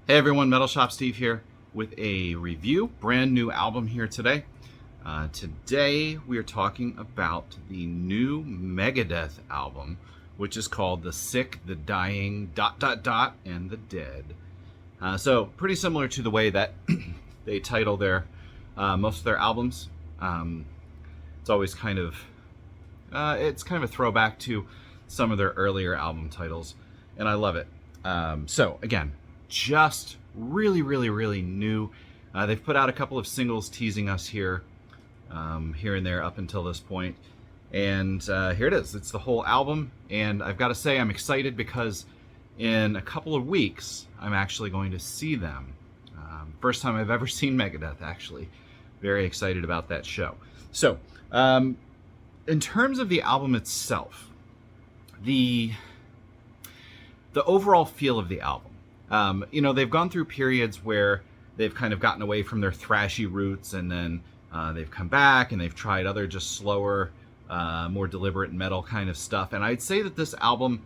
Hey everyone, Metal Shop Steve here with a review, brand new album here today. Today we are talking about the new Megadeth album, which is called The Sick, The Dying, ... and The Dead. So pretty similar to the way that they title their most of their albums. It's always kind of a throwback to some of their earlier album titles, and I love it. So again, just really new. They've put out a couple of singles teasing us here and there up until this point, and here it is. It's the whole album, and I've got to say I'm excited because in a couple of weeks I'm actually going to see them. First time I've ever seen Megadeth, actually. Very excited about that show. So in terms of the album itself, the overall feel of the album, they've gone through periods where they've kind of gotten away from their thrashy roots, and then they've come back and they've tried other just slower, more deliberate metal kind of stuff. And I'd say that this album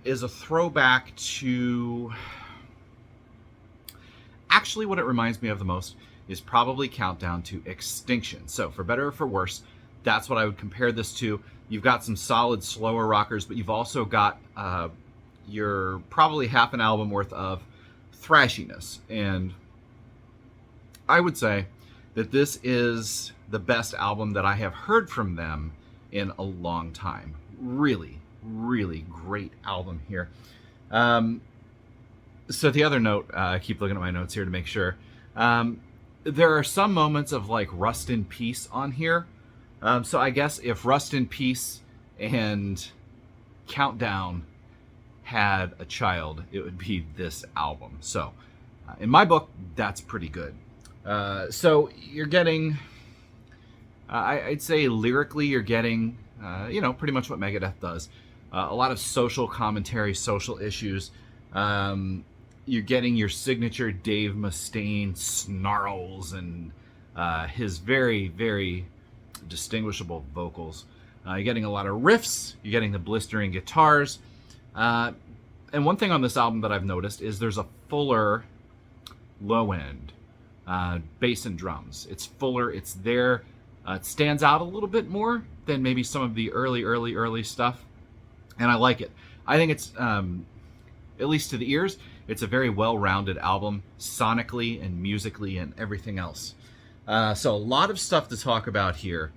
is a throwback to... Actually, what it reminds me of the most is probably Countdown to Extinction. So for better or for worse, that's what I would compare this to. You've got some solid, slower rockers, but you've also got your probably half an album worth of thrashiness. And I would say that this is the best album that I have heard from them in a long time. Really great album here. So the other note, I keep looking at my notes here to make sure. There are some moments of like Rust in Peace on here. So I guess if Rust in Peace and Countdown had a child, it would be this album. So in my book, that's pretty good. So you're getting, I'd say lyrically, you're getting, pretty much what Megadeth does. A lot of social commentary, social issues. You're getting your signature Dave Mustaine snarls and his very distinguishable vocals. You're getting a lot of riffs. You're getting the blistering guitars. And one thing on this album that I've noticed is there's a fuller low end bass and drums. It's fuller. It's there. It stands out a little bit more than maybe some of the early stuff. And I like it. I think it's, at least to the ears, it's a very well-rounded album, sonically and musically and everything else. So a lot of stuff to talk about here.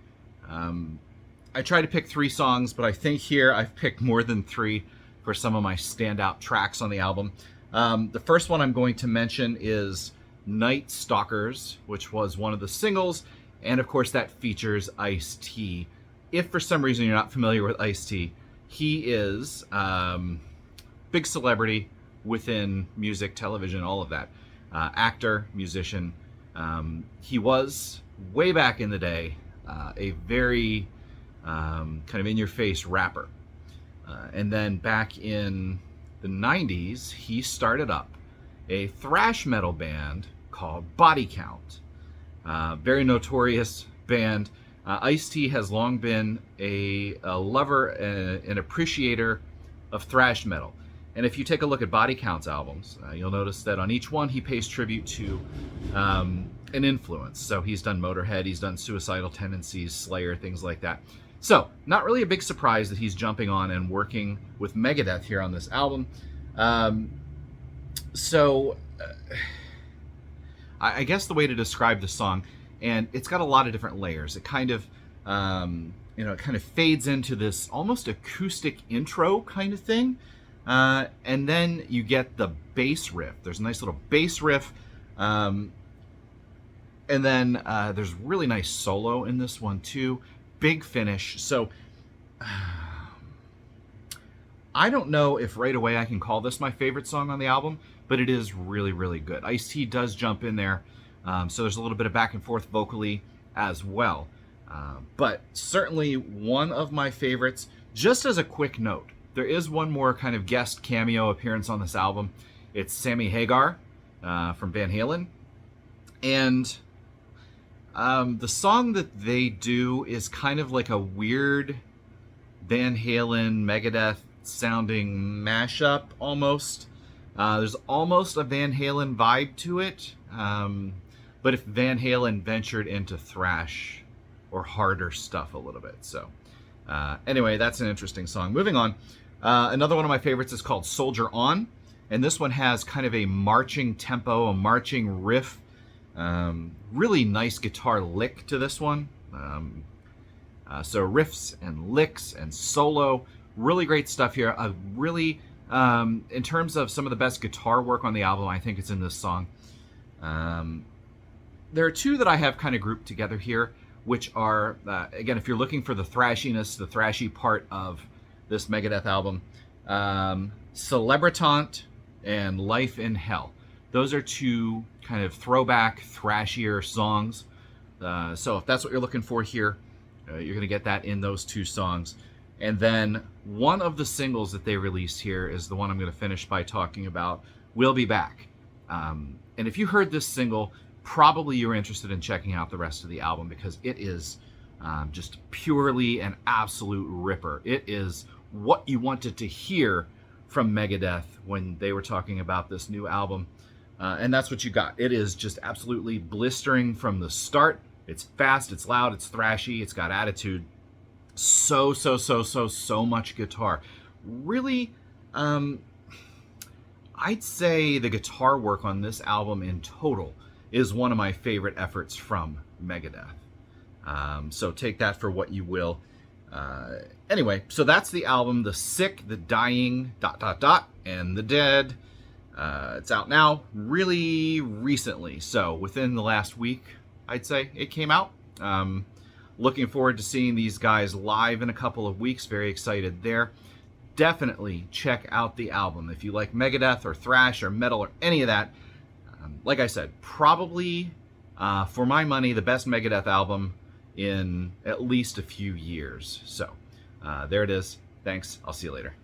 I try to pick 3 songs, but I think here I've picked more than 3 for some of my standout tracks on the album. The first one I'm going to mention is Night Stalkers, which was one of the singles, and of course that features Ice-T. If for some reason you're not familiar with Ice-T, he is big celebrity within music, television, all of that. Actor, musician. He was, way back in the day, a very kind of in-your-face rapper. And then back in the 90s, he started up a thrash metal band called Body Count. Very notorious band. Ice-T has long been a lover, an appreciator of thrash metal. And if you take a look at Body Count's albums, you'll notice that on each one he pays tribute to an influence. So he's done Motorhead, he's done Suicidal Tendencies, Slayer, things like that. So, not really a big surprise that he's jumping on and working with Megadeth here on this album. I guess the way to describe the song, and it's got a lot of different layers. It kind of, it kind of fades into this almost acoustic intro kind of thing. And then you get the bass riff. There's a nice little bass riff. And then there's really nice solo in this one too. Big finish. So I don't know if right away I can call this my favorite song on the album, but it is really good. Ice-T does jump in there. So there's a little bit of back and forth vocally as well. But certainly one of my favorites. Just as a quick note, there is one more kind of guest cameo appearance on this album. It's Sammy Hagar from Van Halen. And the song that they do is kind of like a weird Van Halen, Megadeth sounding mashup almost. There's almost a Van Halen vibe to it, but if Van Halen ventured into thrash or harder stuff a little bit. So anyway, that's an interesting song. Moving on. Another one of my favorites is called Soldier On, and this one has kind of a marching tempo, a marching riff. Really nice guitar lick to this one. So riffs and licks and solo, really great stuff here. Really, in terms of some of the best guitar work on the album, I think it's in this song. There are two that I have kind of grouped together here, which are, again, if you're looking for the thrashiness, the thrashy part of this Megadeth album, Celebritant and Life in Hell. Those are two kind of throwback, thrashier songs. So if that's what you're looking for here, you're going to get that in those two songs. And then one of the singles that they released here is the one I'm going to finish by talking about, We'll Be Back. And if you heard this single, probably you're interested in checking out the rest of the album, because it is just purely an absolute ripper. It is what you wanted to hear from Megadeth when they were talking about this new album. And that's what you got. It is just absolutely blistering from the start. It's fast, it's loud, it's thrashy, it's got attitude. So much guitar. Really, I'd say the guitar work on this album in total is one of my favorite efforts from Megadeth. So take that for what you will. Anyway, so that's the album, The Sick, The Dying, ... and The Dead. It's out now really recently, so within the last week, I'd say it came out. Looking forward to seeing these guys live in a couple of weeks. Very excited there. Definitely check out the album if you like Megadeth or thrash or metal or any of that. Like I said, probably, for my money, the best Megadeth album in at least a few years. So there it is. Thanks. I'll see you later.